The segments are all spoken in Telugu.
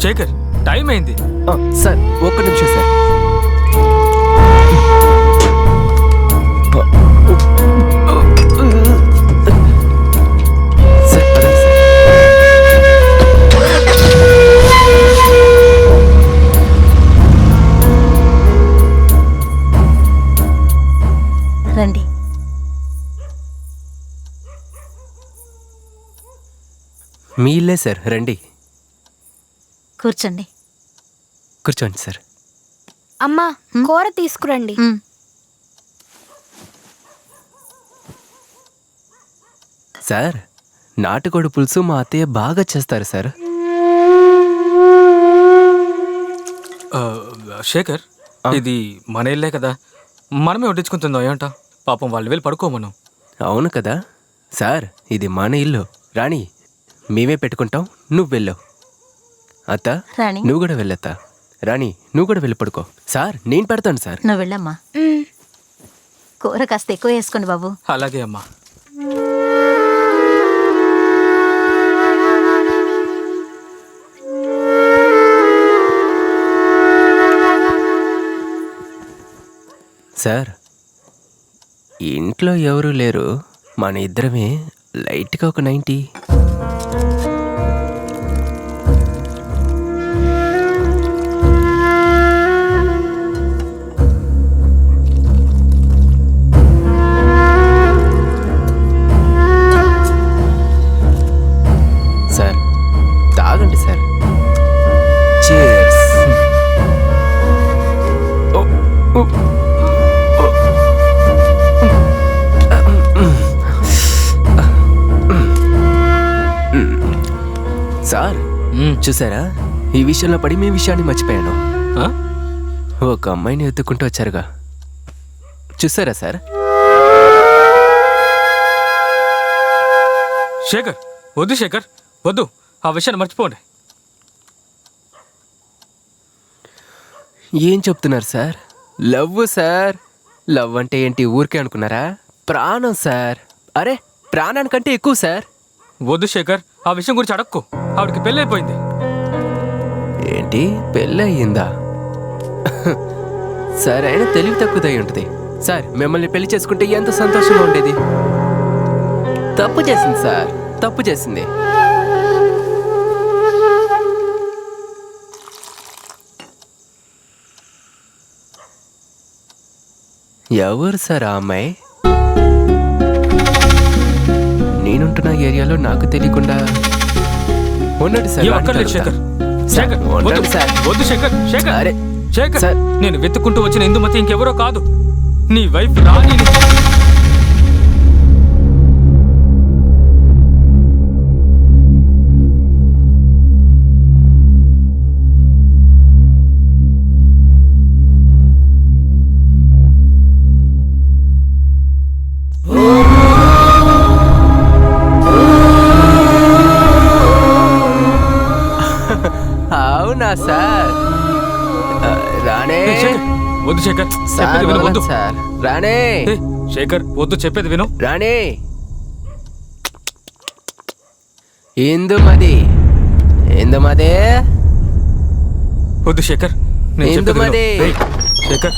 శేఖర్, టైం అయింది. సార్ ఒక్క నిమిషం సార్. రండి. మీ ఇల్లే సార్, రండి కూర్చోండి. కూర్చోండి సార్. అమ్మా, కూర తీసుకురండి. సార్, నాటుకోడి పులుసు మా అత్తయ్య బాగా చేస్తారు సార్. శేఖర్, ఇది మన ఇల్లే కదా, మనమే వడ్డించుకుంటుందో ఏమంట? పాపం వాళ్ళు వెళ్ళి పడుకోమను. అవును కదా సార్, ఇది మన ఇల్లు. రాణి, మేమే పెట్టుకుంటాం, నువ్వు వెళ్ళావు. అత్త, రాణి నువ్వు కూడా వెళ్ళత్తా. రాణి, నువ్వు కూడా వెళ్ళి పడుకో. సార్, నేను పెడతాను సార్. నువ్వు వెళ్ళమ్మా. కూర కాస్త ఎక్కువ వేసుకోండి బాబు. అలాగే అమ్మా. సార్, ఇంట్లో ఎవరూ లేరు, మన ఇద్దరమే. లైట్గా ఒక 90. సార్, తాగండి సార్. Cheers. సార్, చూసారా, ఈ విషయంలో పడి మీ విషయాన్ని మర్చిపోయాను. ఒక అమ్మాయిని ఎత్తుకుంటూ వచ్చారుగా, చూసారా సార్? శేఖర్, వద్దు శేఖర్, వద్దు, ఆ విషయాన్ని మర్చిపోండి. ఏం చెప్తున్నారు సార్? Love sir. లవ్ అంటే ఏంటి ఊరికే అనుకున్నారా? ప్రాణం సార్. అరే, ప్రాణానికంటే ఎక్కువ సార్. వద్దు శేఖర్, ఆ విషయం గురించి అడక్కు. ఆవిడకి పెళ్ళైపోయింది. ఏంటి, పెళ్ళయిందా? సరైన తెలివి తక్కువదై ఉంటుంది సార్. మిమ్మల్ని పెళ్లి చేసుకుంటే ఎంత సంతోషంగా ఉండేది. తప్పు చేసింది సార్, తప్పు చేసింది. ఎవరు సార్ ఆ అమ్మాయి? నేనుంటున్న ఏరియాలో నాకు తెలియకుండా ఉన్నట్టు సార్. శేఖర్, శేఖర్, వద్దు సార్. వద్దు శేఖర్, శేఖర్. అరే శేఖర్, సార్, నేను వెతుక్కుంటూ వచ్చిన ఇందుమతి ఇంకెవరో కాదు, నీ వైఫ్ రాణి. అవునా సార్? రాణే, వద్దు శేఖర్, చెప్పేది విను. వద్దు సార్. రాణే, శేఖర్, వద్దు, చెప్పేది విను. రాణే, ఇందుమతి, ఇందుమతి, వద్దు శేఖర్, నేను చెప్పేది విను. ఇందుమతి, శేఖర్,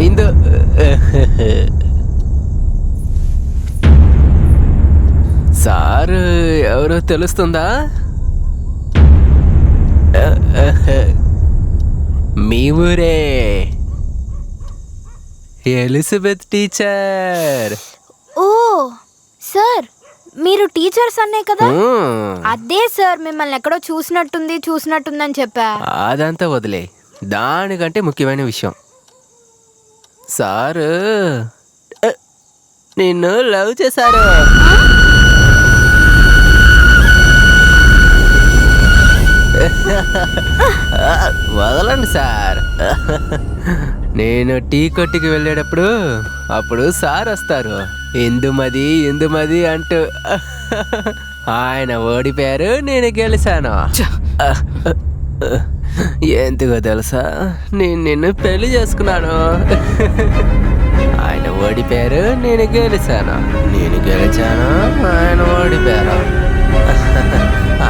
ఇందు. సార్ ఎవరో తెలుస్తుందా? మీ ఊరే, ఎలిజబెత్ టీచర్. ఓ సార్, మీరు టీచర్స్ అన్నే కదా? అదే సార్, మిమ్మల్ని ఎక్కడో చూసినట్టుందని చెప్పా. అదంతా వదిలే, దానికంటే ముఖ్యమైన విషయం. సారు నిన్ను లవ్ చేశారు. వదలండి సార్. నేను టీ కొట్టుకి వెళ్ళేటప్పుడు అప్పుడు సార్ వస్తారు, ఇందుమది ఇందుమది అంటూ. ఆయన ఓడిపోయారు, నేను గెలిచాను. ఎందుకో తెలుసా, నేను నిన్ను పెళ్లి చేసుకున్నాను. ఆయన ఓడిపోయారు, నేను గెలిచాను. నేను గెలిచాను, ఆయన ఓడిపోయారు.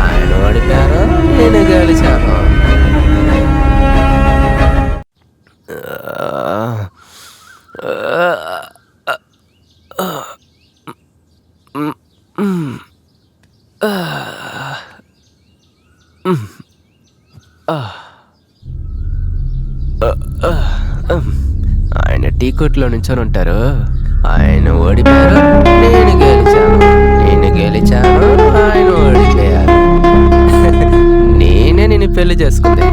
ఆయన ఓడిపోయారు, ఆయన టీ కొట్లో నుంచొని ఉంటారు. ఆయన ఓడిపోయారు, నేను గెలిచాను. నేను గెలిచాను, ఆయన ఓడిపోయారు. నేనే నిన్ను పెళ్లి చేసుకుంది.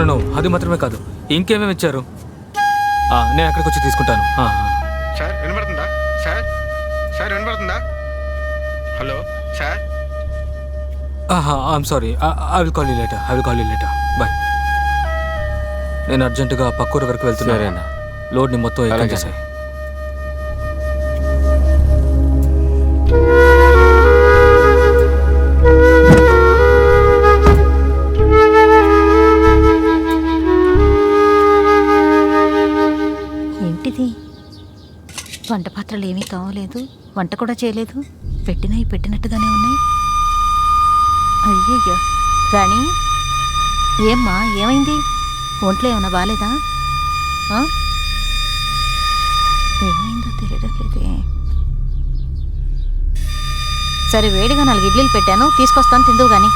నో అది మాత్రమే కాదు, ఇంకేమేమి ఇచ్చారు? నేను అక్కడికి వచ్చి తీసుకుంటాను. సార్ వినబడుతుందా? సార్ సార్ వినబడుతుందా? Hello sir. I'm sorry, I will call you later. Bye. నేను అర్జెంటుగా పక్కూరు వరకు వెళ్తున్నాను. లోడ్ని మొత్తం ఎక్కడ చేశాయి. ఏంటిది? వంట పాత్రలు ఏమీ కావలేదు, వంట కూడా చేయలేదు, పెట్టినట్టుగానే ఉన్నాయి. అయ్యయ్యో రాణి, ఏమ్మా ఏమైంది? ఒంట్లో ఏమన్నా బాగాలేదా? ఏమైందో తెలియడం లేదే. సరే వేడిగా 4 ఇడ్లీలు పెట్టాను, తీసుకొస్తాను, తిందువు గాని.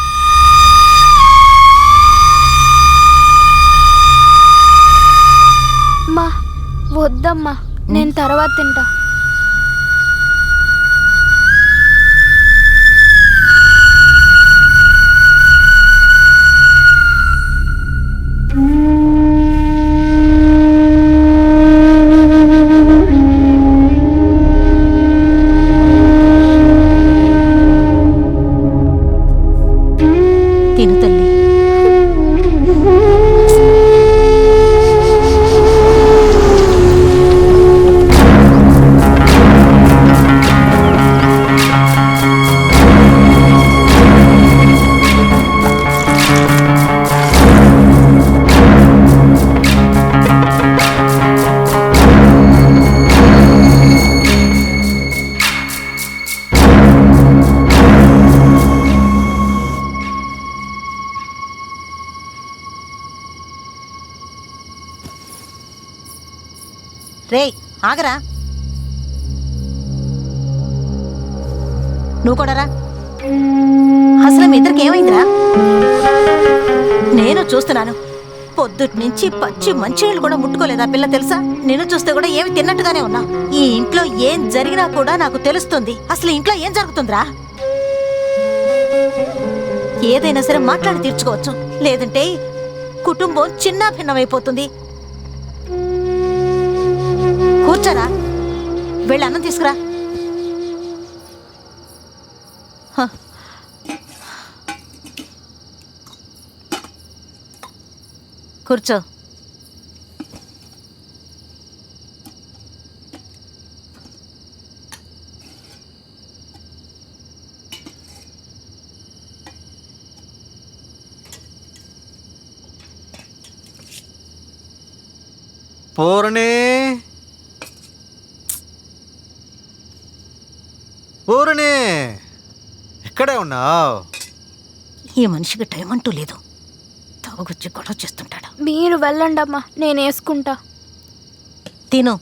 అమ్మా వద్దమ్మా, నేను తర్వాత తింటా. తిను తల్లి. రేయ్ ఆగరా, నువ్వు కూడా రా. అసలు మీ ఇద్దరికి ఏమైందిరా? నేను చూస్తున్నాను, పొద్దుటి నుంచి పచ్చి మంచినీళ్ళు కూడా ముట్టుకోలేదా పిల్ల, తెలుసా? నిన్ను చూస్తే కూడా ఏమి తిన్నట్టుగానే ఉన్నా. ఈ ఇంట్లో ఏం జరిగినా కూడా నాకు తెలుస్తుంది. అసలు ఇంట్లో ఏం జరుగుతుందిరా? ఏదైనా సరే మాట్లాడి తీర్చుకోవచ్చు, లేదంటే కుటుంబం చిన్న భిన్నమైపోతుంది. కూర్చోరా, వెళ్ళి అన్నం తీసుకురా. కూర్చో. పూర్ణి, పూర్ణి, ఇక్కడే ఉన్నావు? ఈ మనిషికి టైం అంటూ లేదు, తాగుచ్చి గొడవ చేస్తుంటాడు. మీరు వెళ్ళండి అమ్మా, నేను వేసుకుంటా. తిను.